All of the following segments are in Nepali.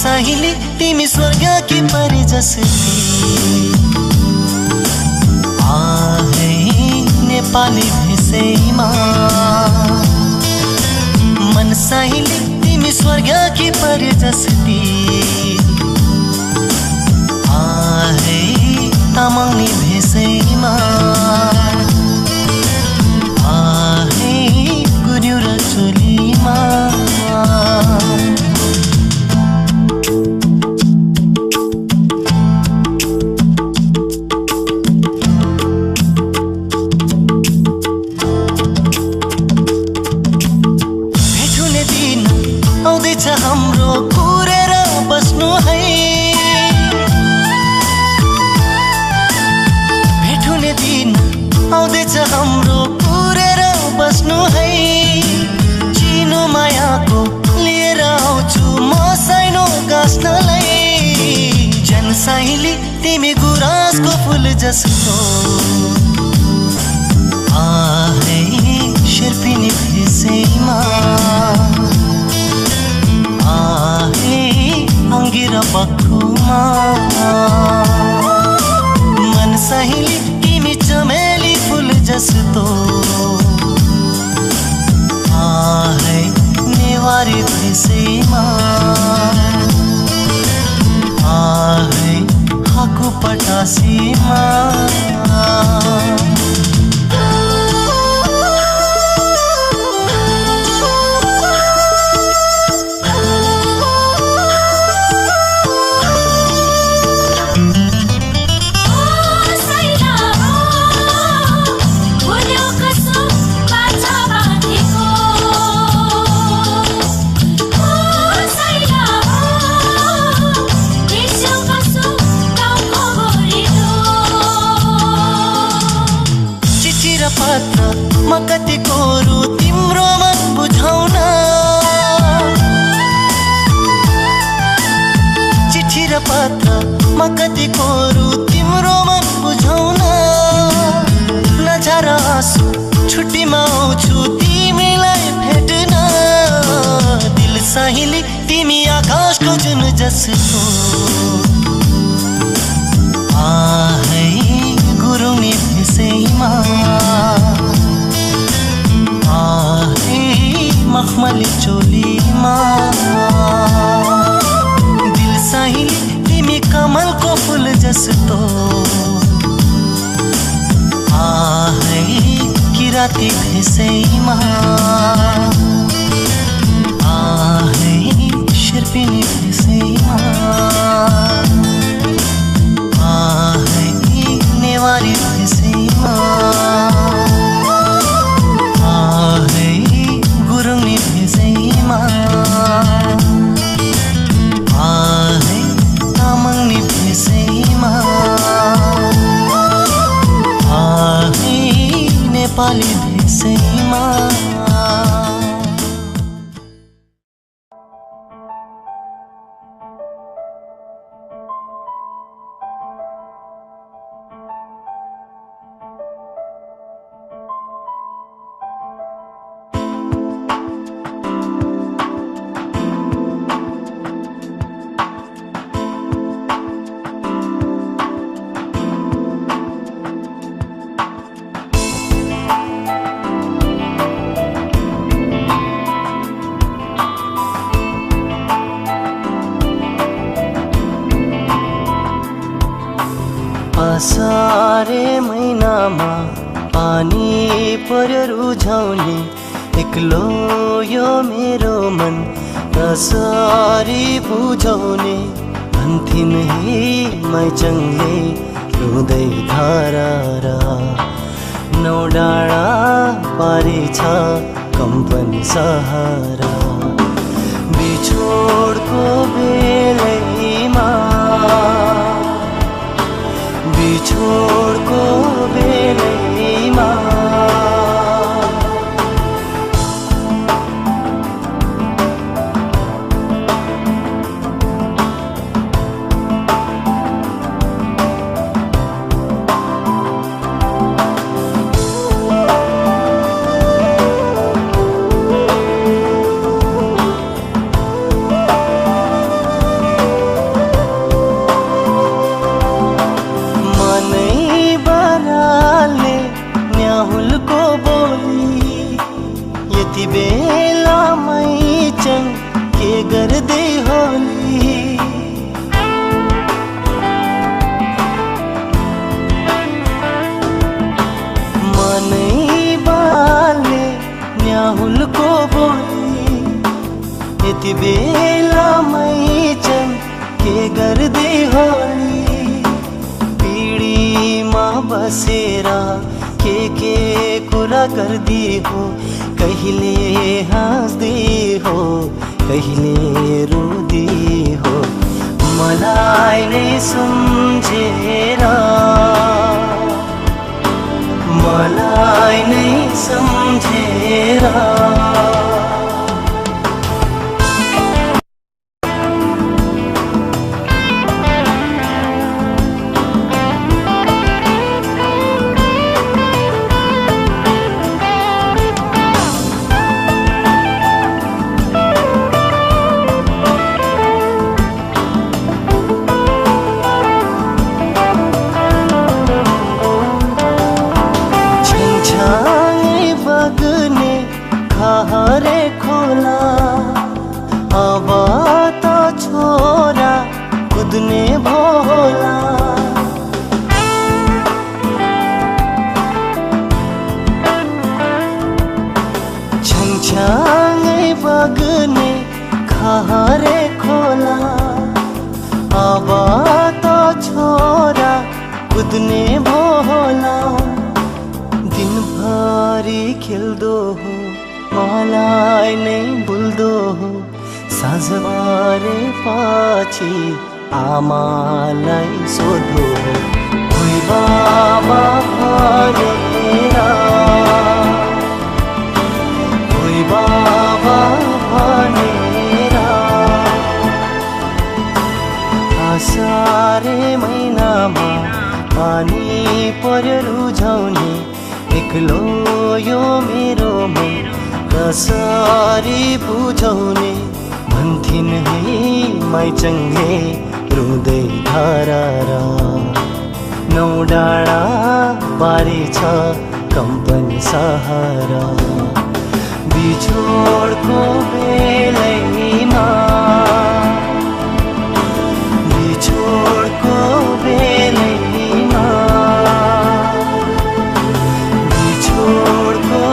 सहेली तिमी स्वर्ग की परी जसरी आहे नेपाली भेषैमा मन सहेली तिमी स्वर्ग की परी जसरी आहे तामाङनी भेषैमा आहे गुन्यु र चोलीमा हाम्रो कुरेर बस्नु है भेट हुने दिन आउँदैछ हाम्रो कुरेर बस्नु है चिनो मायाको लिएर आउँछु म साइनो गाँस्नलाई जनसहेली तिमी गुराँसको फुल जस्तो आहे शेर्पिनी भेषैमा अंगिर बखुमा मन सहेली तिमी चमेली फुल जस्तो आहे नेवारी भेषैमा आहे हाकु पटासीमा म कति कोरु तिम्रो मन बुझाउन चिठी र पत्र म कति कोरु तिम्रो मन बुझाउन नझार आँसु छुट्टीमा आउँछु तिमीलाई भेट्न दिल सहेली तिमी आकाशको जुन जस्तो आहे गुरुङनी भेषैमा मखमली चोलीमा दिल सहेली तिमी कमलको फुल जस्तो आहे किराती भेषैमा आहे शेर्पिनी भेषैमा आहे नेवारी भेषैमा गुरुङनी भेषैमा आहे तामाङनी भेषैमा आहे नेपाली भेषैमा असारे महिनामा पानी पर्यो रुझाउने एक्लो यो मेरो मन कसरी बुझाउने भन्थिन् हे मैचङले रुँदै धारा नौ डाँडा पारी छ कम्पनी सहारा बिछोडको बेलैमा बिछोडको बेलैमा गर्दी हो, कहिले हाँस्दी हो, कहिले रुदी हो, मलाई नै सम्झेर, मलाई नै सम्झेर। हरे खोला अब त छोरा कुद्ने भोला, छङछङै बग्ने खहरे खोला अब त छोरा कुद्ने भोला। दिनभरि खेल्दो हो, मलाई नै भुल्दो हो, साँझबारे पछि आमालाई सोध्दो हो, कोही बाबा भनेर, कोही बाबा भनेर। आषाढे महिनामा पानी पर्यो रुझाउने, एक्लो यो मेरो मन कसरी बुझाउने, भन्थिन् है माइचङ्गे रुँदै धरारा। नौ डाँडा बारी छ कम्पनी सहारा, बिछोडको बेलैमा, बिछोडको बेलैमा, बिछोडको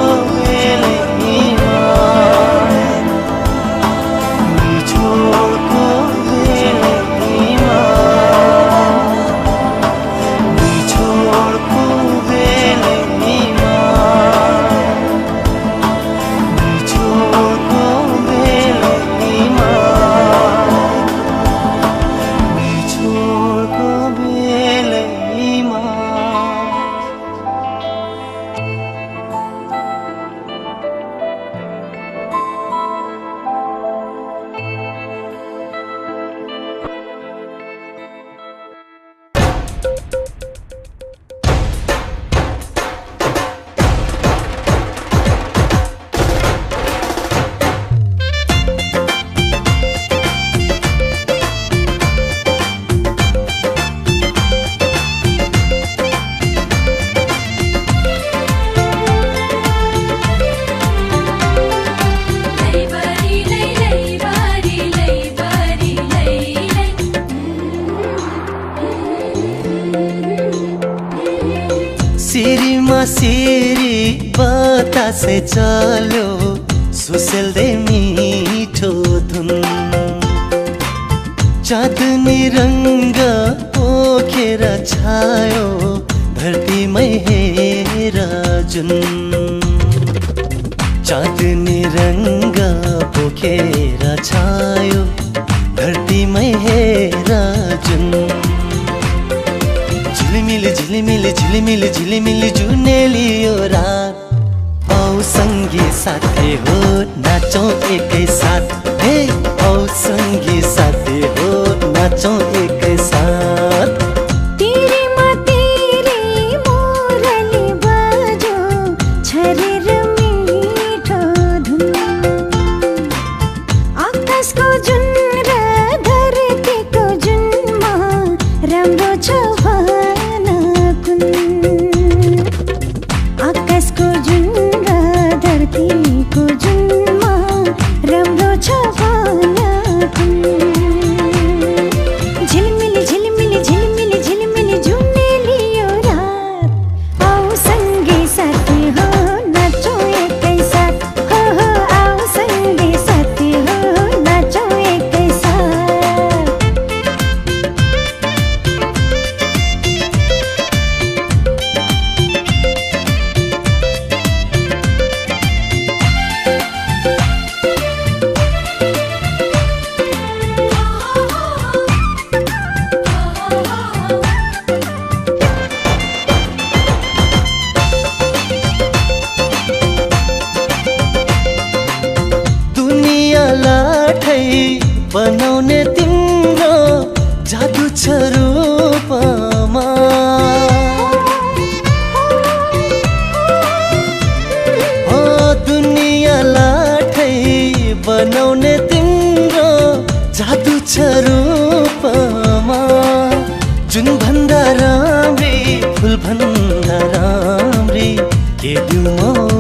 सिरी बतासे चल्यो सुसेल्दै मिठो धुन, चाँदनी रङ्ग पोखेर छायो धरतीमै हेर जुन, चाँदनी रङ्ग पोखेर छायो धरतीमै हेर जुन। झिलिमिली झिलिमिली झिलिमिली झिलिमिली जुनेली यो रात, औ सँगी साथी हो नाचौँ एकै साथ, हे औ सँगी साथी हो नाचौँ एकै साथ। धरतीको जुनमा राम्रो छ भन। बनाउने तिम्रो जादु छ रूपमा ओ दुनियाँलाई बनाउने तिम्रो जादु छ रूपमा जुन भन्दा राम्री फुल भन्दा राम्री के दिउँ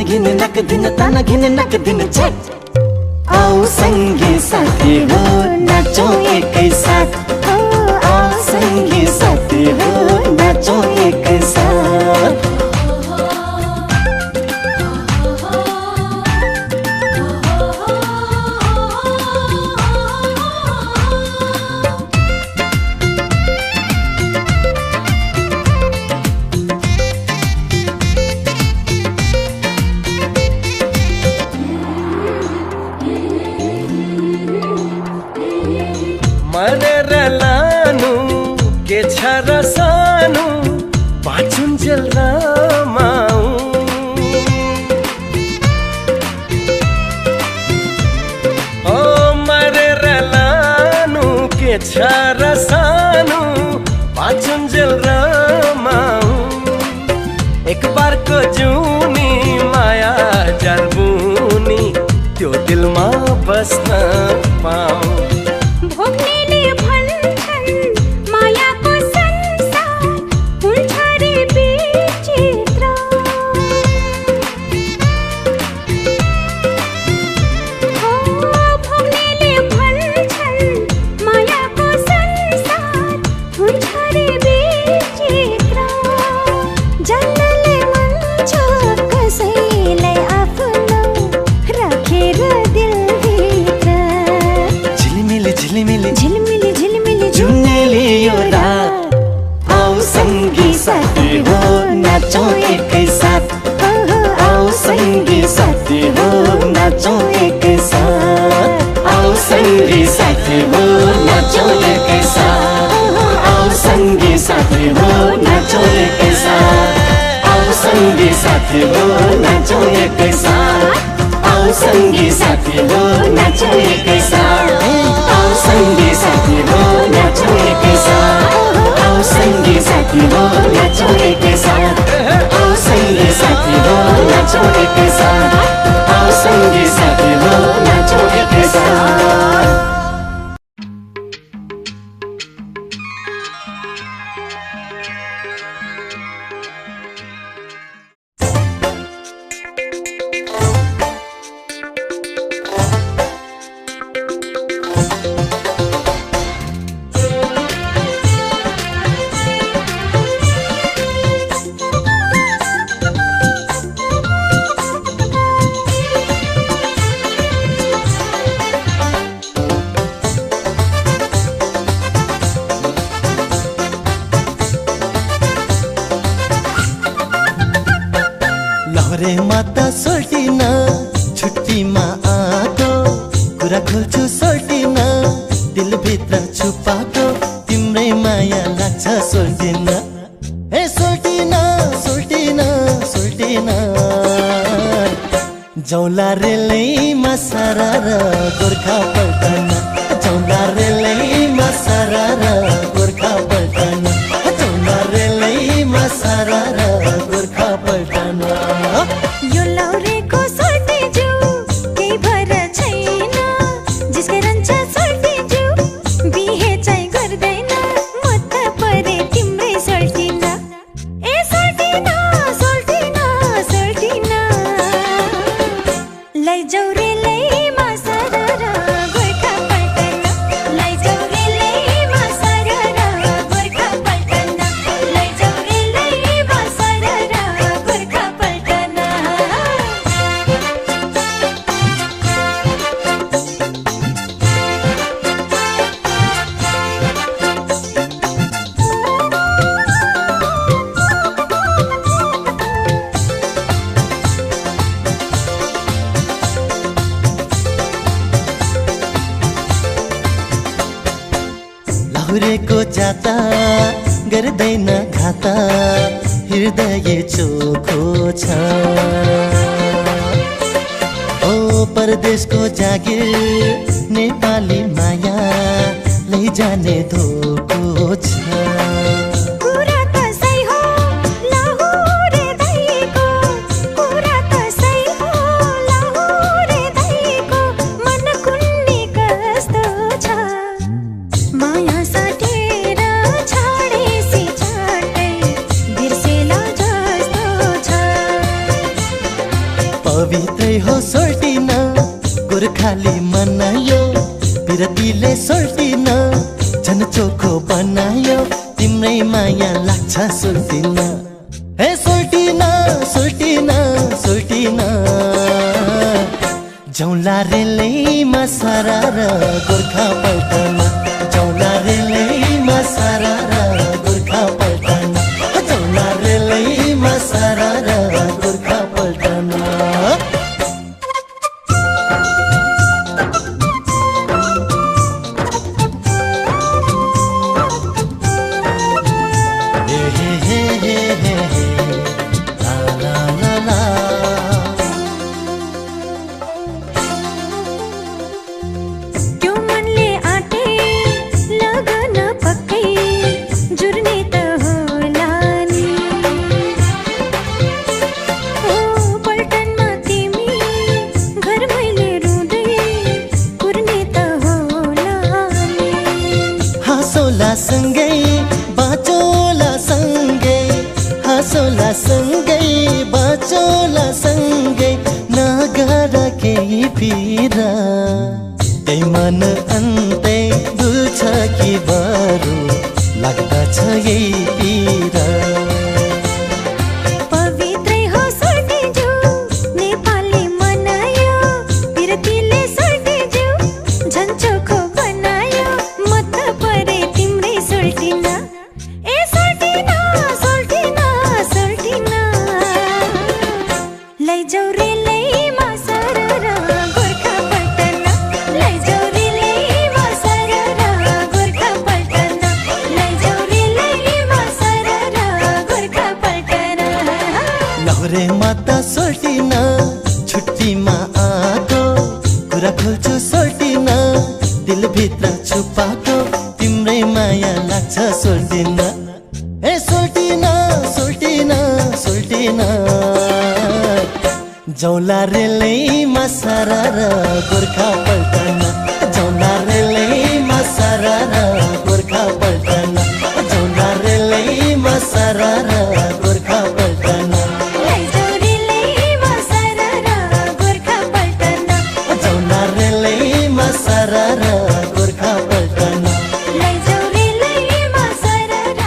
घिन नक दिन ताना घिन नक दिन छट आओ संगी साथी हो नाचौं एकै साथ आओ संगी साथी हो नाचौं एकै साथ मरेर लानु के छ र सानु बाँचुन्जेल रमाऊ ओ मरेर लानु के छ र सानु बाँचुन्जेल रमाऊ एक बारको जुनी माया जर्बुनी त्यो दिलमा बस्न पाऊ साथी हो नाचौं एकै साथ आओ संगी साथी हो नाचौं एकै साथ आओ संगी साथी हो नाचौं एकै साथ आओ संगी साथी हो नाचौं एकै साथ आओ संगी साथी हो नाचौं एकै साथ आओ संगी साथी हो नाचौं एकै साथ आओ संगी साथी हो नाचौं एकै साथ आओ संगी साथी हो नाचौं एकै साथ आओ संगी साथी हो नाचौं एकै साथ आओ संगी साथी हो नाचौं एकै साथ लहरे माता सोल्टिन छुट्टीमा आको कुरा खोल्छु सोल्टिन दिलभित्र छुपाको तिम्रै माया लाग्छ सोल्टिन ए सोल्टिन सोल्टिन सोल्टिन जौला रेलैमा सरर गोर्खा पल्टन जौला रेलैमा सरर गोर्खा पल्टन जौला रेलैमा सरर गोर्खा पल्टन यो लौरेको सोल्टी जु केही भर छैन जिसकै रन्छ सोल्टी जु बिहे चाहिँ गर्दैन म त परे तिम्रै सोल्टिन ए सोल्टिन सोल्टिन सोल्टिन लैजाऊ रे लैमा सरर लहुरेको जाता गर्दैन घाता हृदय चोखो छ ओ परदेशको जागिर नेपाली माया लैजाने धोको छ कुरा त सही हो लाहुरे दैको कुरा त सही हो लाहुरे दैको मन कुन्नी कस्तो छ माया साटेर छाडेसी छाड्दै बिर्सेला जस्तो छ पवित्रै हो सोल्टिन गोर्खाली मनायो बिरतीले सोल्टिन झन् चोखो बनायो तिम्रै माया लाग्छ सोल्टिन हे सोल्टिन सोल्टिन सोल्टिन जौला रेलैमा सरार गोर्खा पल्टन जौला रेलैमा सरार गोर्खा पल्टन जौला रेलैमा सरार गोर्खा पल्टन सँगै बाँचोला सँगै हाँसोला सँगै बाँचोला सँगै नगर केही पीरा त्यही मन अन्तै दुल्छ कि बरु लाग्दछ यही पीरा पवित्रै हो सोल्टिजु नेपाली मनायो बिरतीले सोल्टिजु झन् चोखो बनायो म त परे तिम्रै सोल्टिन ए सोल्टिन सोल्टिन सोल्टिन लैजाऊ रेलैमा सरर गोर्खा पल्टन लैजाऊ रेलैमा सरर गोर्खा पल्टन लैजाऊ रेलैमा सरर गोर्खा पल्टन लहुरे माता सोल्टिन छुट्टीमा आको कुरा खोल्छु सोल्टिन दिलभित्र छुपाको तिम्रै माया लाग्छ सोल्टिन ए सोल्टिन सोल्टिन सोल्टिन जौला रेलैमा सरार गोर्खा पल्टन जौला रेलैमा सरार गोर्खा पल्टन जौला रेलैमा सरार गोर्खा पल्टन लैजाऊ रेलैमा सरर गोर्खा पल्टन जौला रेलैमा सरार गोर्खा पल्टन लैजाऊ रेलैमा सरर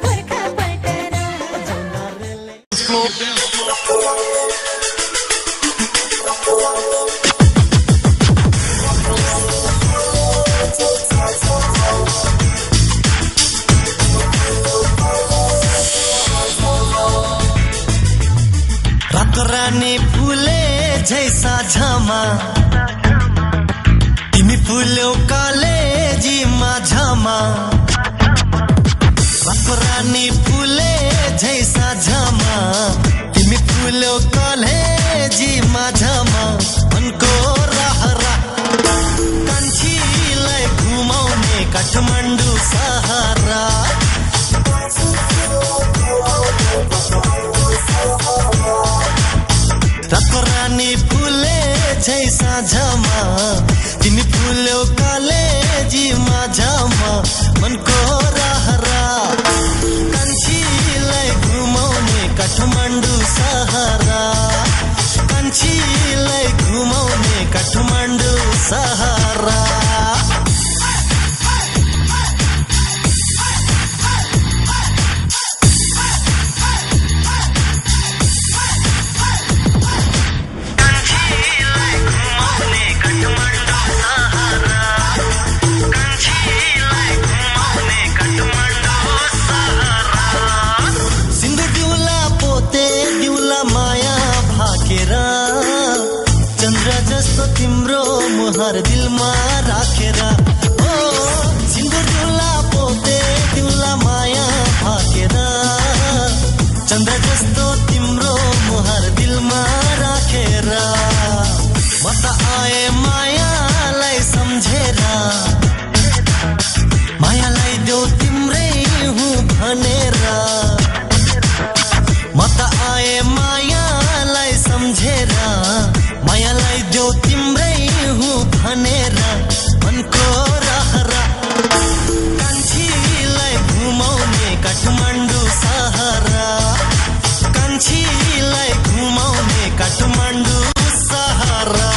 गोर्खा पल्टन जौला रेलै रानी फुले जैसा झमा तिमी फुल्यौ कालेजीमा झमा रानी फुले जैसा झमा तिमी फुल्यौ कालेजीमा झमा मनको रहरा कान्छीलाई घुमाउने काठमाडौँ सहारा रानी फुले जैसा झमा तिमी फुल्यौ कालेजीमा झमा मनको रहरा कान्छीलाई घुमाउने काठमाडौँ सहारा कान्छीलाई घुमाउने काठमाडौँ सहारा तिम्रो मुहार दिलमा राखेर ओ सिन्दुर दुला राखेर चन्द्र जस्तो तिम्रो मुहार दिलमा राखेर म त आए मायालाई सम्झेर मायालाई देऊ तिम्रै हुँ भनेर म त आए मायालाई सम्झेर मायालाई देऊ तिम्रै हुँ भनेर मनको रहरा कान्छीलाई घुमाउने काठमाडौँ सहरा कान्छीलाई घुमाउने काठमाडौँ सहरा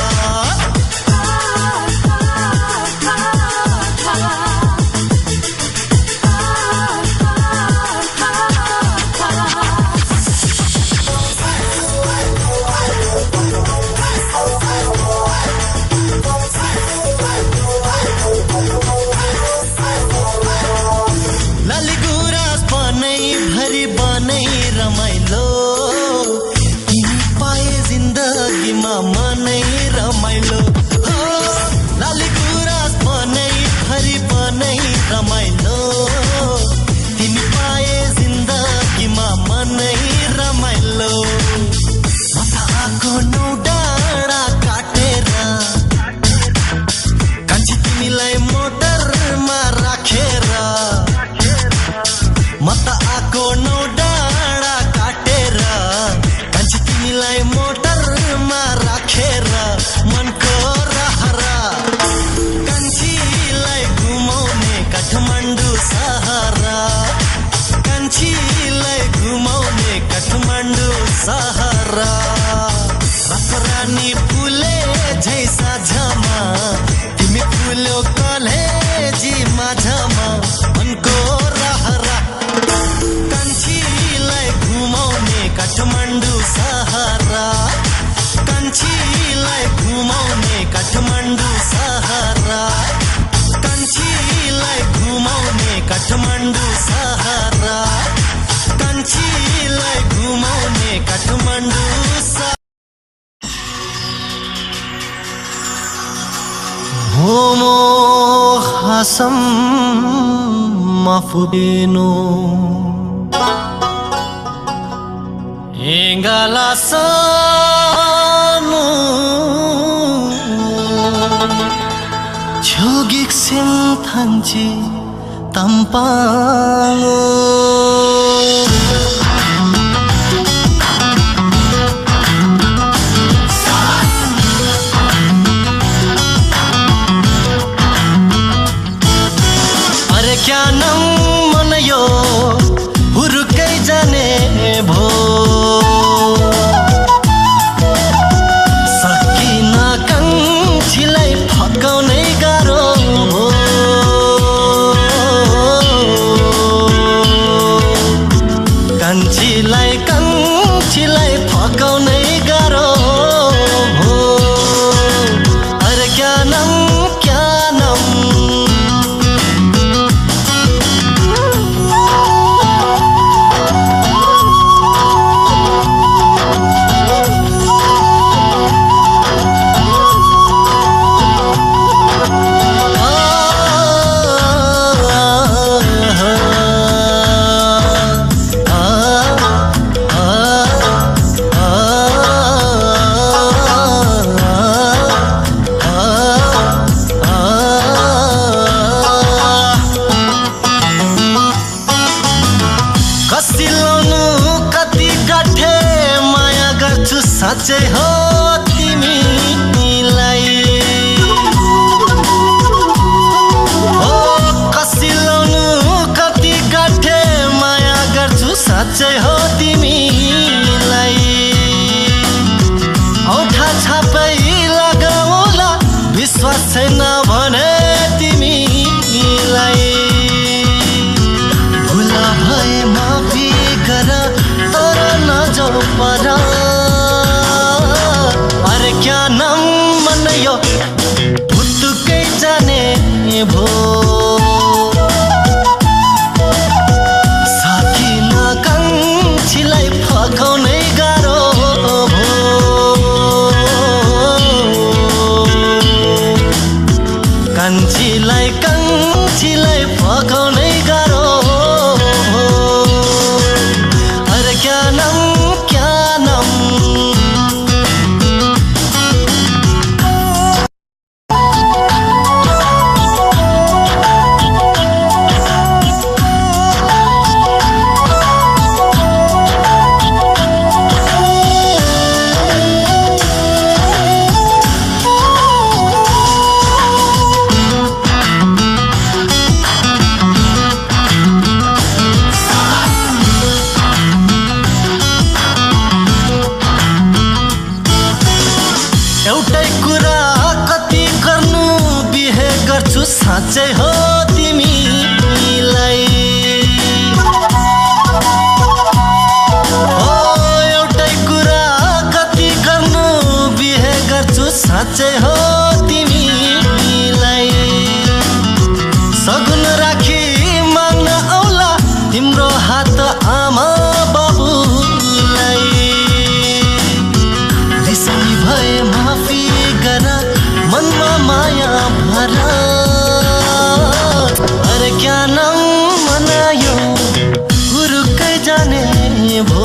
रमाइलो तिमी पाए जिन्दगीमा मनै रमाइलो लाली गुराँस बनै भरि बनै रमाइलो तिमी पाए जिन्दगीमा मनै रमाइलो म त आएको नौ डाँडा काटेर कान्छी तिमीलाई मोटरमा राखेर म त आएको नौ डाँडा काटेर कान्छी तिमीलाई मोटरमा राखेर मनको रहरा कान्छीलाई घुमाउने काठमाडौँ सहरा कान्छीलाई घुमाउने काठमाडौँ सहरा रानी फुले झै साझमा तिमी फुल्यो कलेजी माझमा मनको रहरा कान्छीलाई घुमाउने काठमाडौँ सहरा कान्छीलाई घुमाउने काठमाडौँ सहरा कान्छीलाई घुमाउने काठमाडौँ सहरा कान्छीलाई घुमाउने काठमाडौँ होमो Hasam माफुबेनो engala sanu chogik sim thanji tampang अरे क्या नम मन यो हुरुकै जाने भो सकिन कान्छीलाई फकाउनै गाह्रो भो कान्छीलाई फकाउनै गाह्रो भो अरे क्या नम साँच्चै हो तिमीलाई हो कसी लाउनु कति गाठे माया गर्छु साँच्चै हो तिमीलाई औठा छापै लगाउला विश्वास छैन भने तिमीलाई भुला भए माफी गर तर नजाऊ पर क्या नाम मन यो भुत्तुकै जाने भो सकिन कान्छीलाई फकाउनै गाह्रो भो कान्छीलाई फकाउनै गाह्रो भो साँच्चै हो तिमीलाई एउटै कुरा कति गर्नु बिहे गर्छु साँच्चै हो तिमीलाई सगुन राखी माग्न आउला तिम्रो हात आमा बाबुलाई रिसाई भए माफी गर मनमा माया भर अरे क्या नाम मनायो हुरुक्कै जाने भो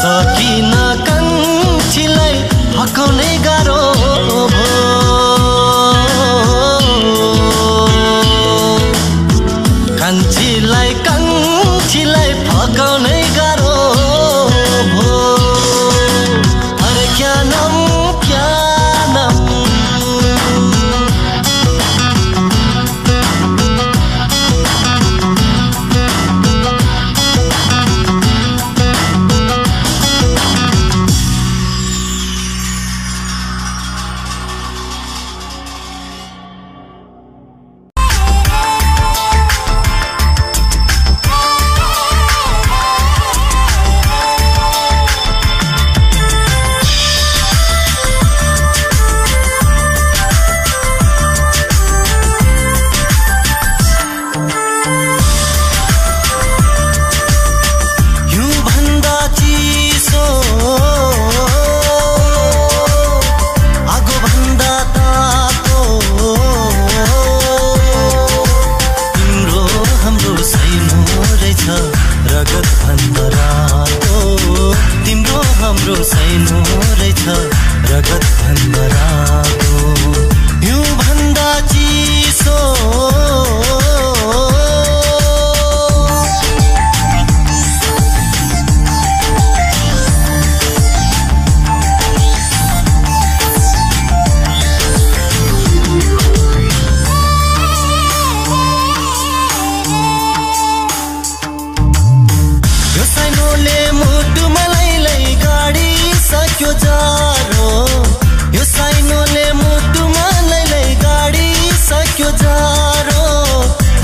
सकिन कान्छीलाई फकाउनै गाह्रो भो कान्छीलाई फकाउनै गाह्रो भो अरे क्या नाम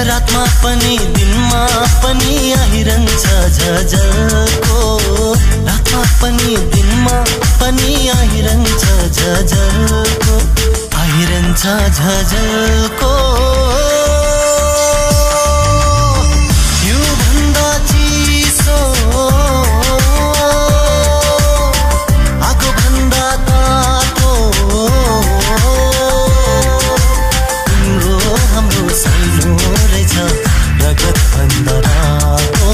रातमा पनि दिनमा पनि आइरहन्छ झझल्को रातमा पनि दिनमा पनि आइरहन्छ झझल्को आइरहन्छ झझल्को यो भन्दा चिसो आगो भन्दा तातो तिम्रो हाम्रो सानो रगत भन्दा रातो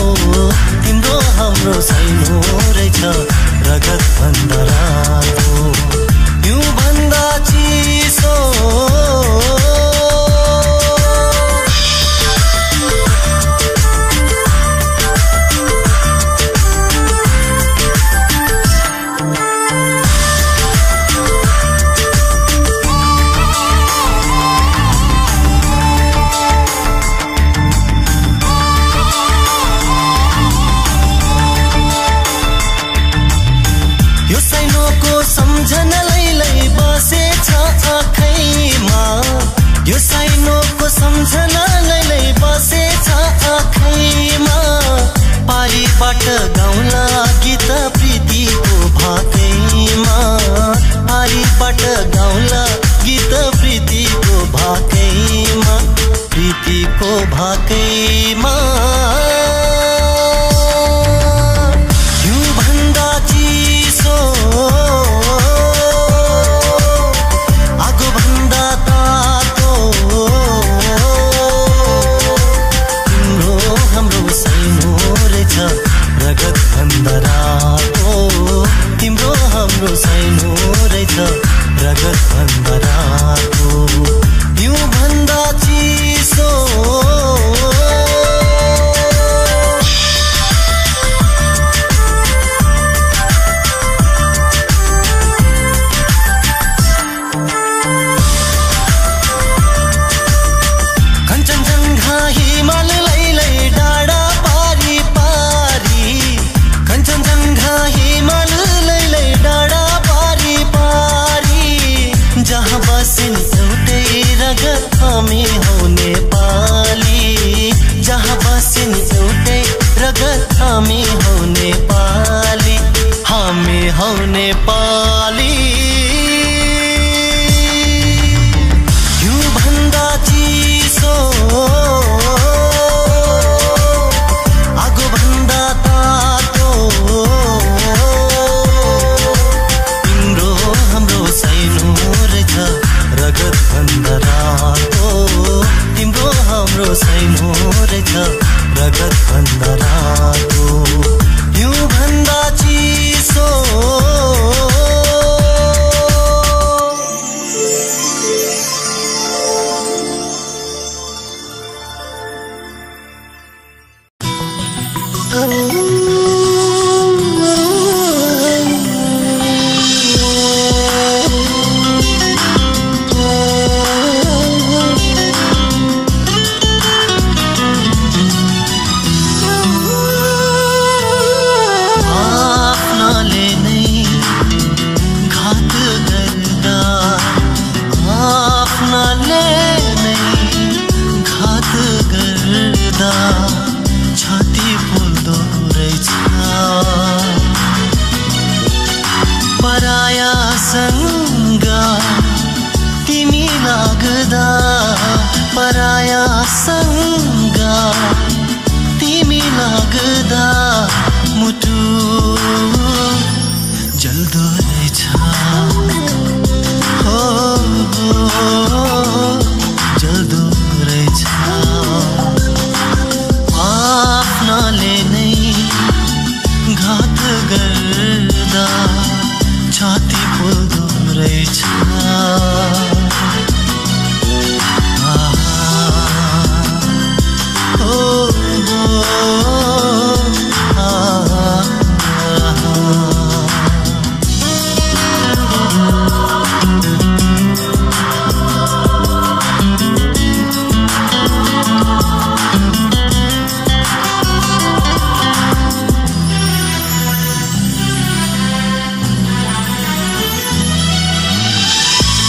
तिम्रो हाम्रो सानो रहेछ रगत भन्दा रातो यो भन्दा चिसो सम्झनालाई बसेछ आँखैमा यो साइनोको सम्झनालाई बसेछ आँखैमा पारीबाट गाउँला गीत प्रीतिको भाकैमा पारीबाट गाउँला गीत प्रीतिको भाकैमा यो भन्दा चिसो रगत भन्दा रातो तिम्रो हाम्रो सानो रहेछ रगत भन्दा रातो यो भन्दा चिसो कञ्चनजङ्घा हिमाल लैलै डाँडा पारी पारी कञ्चनजङ्घा हिमाल लैलै डाँडा पारी पारी जहाँ रगत भन्दा रातो तिम्रो हाम्रो सैनो रहेछ रगत भन्दा रातो हिउँ भन्दा चिसो छाती फुल्दो रहेछ परायासँग तिमी लाग्दा परायासँग तिमी लाग्दा मुटु जल्दो रहेछ हो जल्दो रहेछ आफ्नाले नै घात गर्दा छाती फुल्दो रहेछ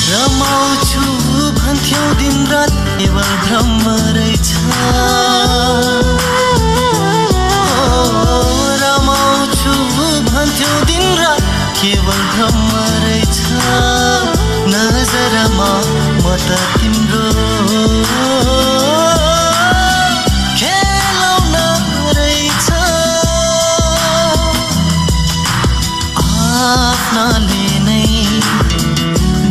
रमाउँछु भन्थ्यौ दिन रात केवल भ्रम रहेछ रमाउँछु भन्थ्यौ दिन रात केवल भ्रम रहेछ नजरमा म त तिम्रो खेलाउन रहेछ आफ्नाले नै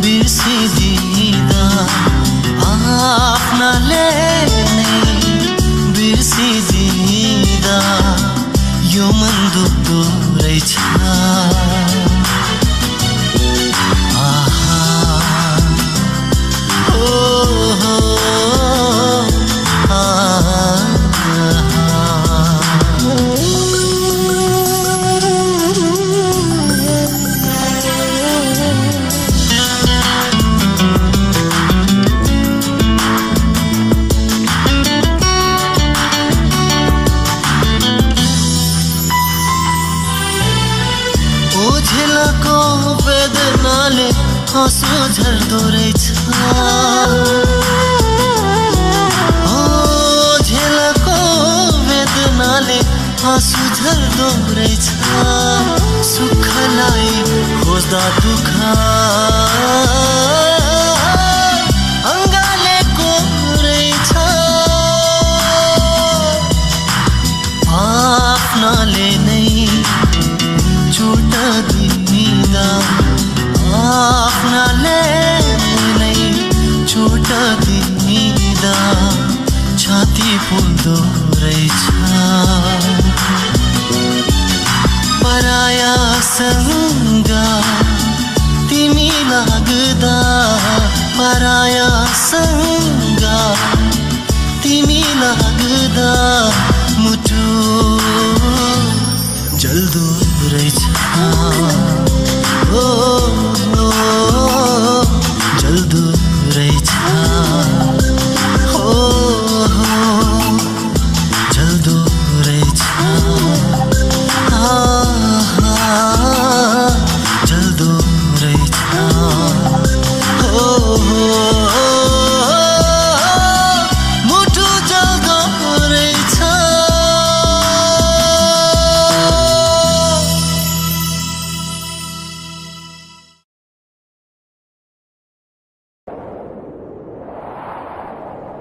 बिर्सिदिँदा आफ्नाले नै बिर्सिदिँदा यो मन दुख्दो रहेछ ओझेलको वेदनाले आँसु झर्दो रहेछ ओझेलको वेदनाले आँसु झर्दो रहेछ सुखलाई खोज्दा दुःख अङ्गालेको रहेछ आफ्नाले नै चोट दिँदा आफ्नाले नै चोट दिँदा छाती फुल्दो रहेछ परायासँग तिमी लाग्दा परायासँग तिमी लाग्दा मुटु जल्दो रहेछ जल्दो रहेछ जल्दो रहेछ जल्दो रहेछ मुटु जल्दो रहेछ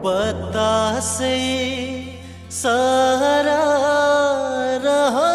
बतासे सहारा रहो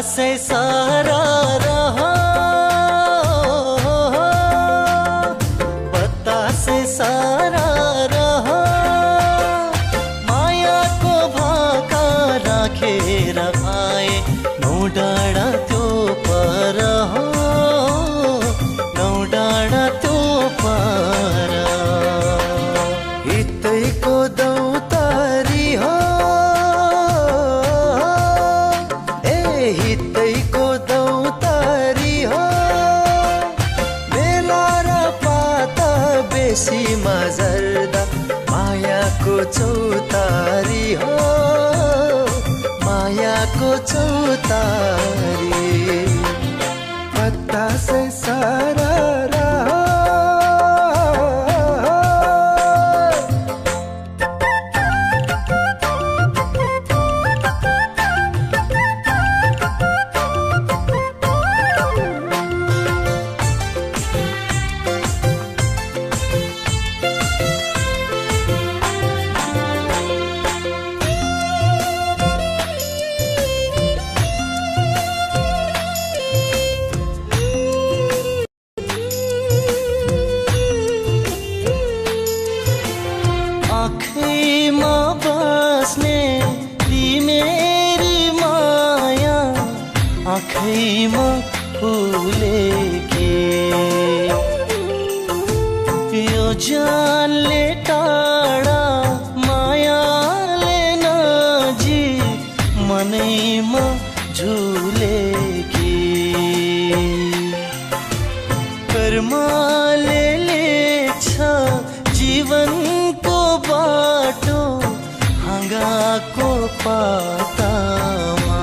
बतासे सारा रहा, बतासे सारा रहा, मायाको भाका राखेर आए नौ डाँडा त्यो पर, नौ डाँडा त्यो पर। हितैको दौतारी हो, हितैको दौतारी हो, बेला र पाता बेसीमा झर्दा मायाको चौतारी हो, मायाको चौतारी। बतासे सारा रहा, आँखैमा बस्ने तिमेरी माया, आँखैमा फुलेकी यो जानले टाढा, मायाले नजिक मनैमा झुलेकी। कर्मले लेख्छ जीवनको बाटो हाँगाको पातामा,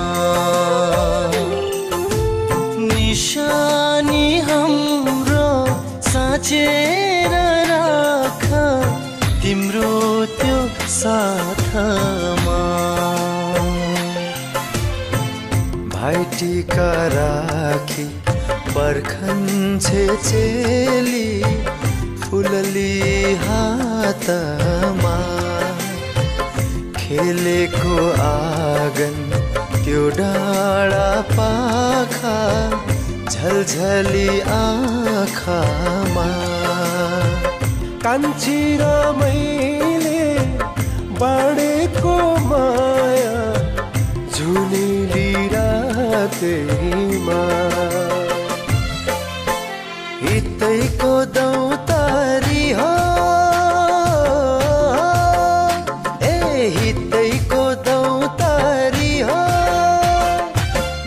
निशानी हाम्रो साँचेर राख तिम्रो त्यो साथमा। भाइटिका राखी पर्खन्छे चेली, फुलली हातमा खेलेको आँगन त्यो डाँडा पाखा, झलझली आँखामा। कान्छी र मैले बाँडेको माया झुलिली रातैमा। हितैको दौतारी हो, हितैको दौतारी हो,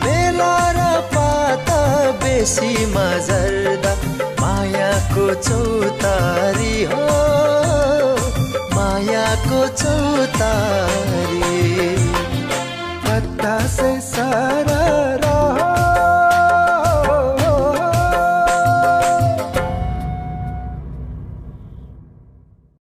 बेला र पाता बेसीमा झर्दा मायाको चौतारी हो, मायाको चौतारी।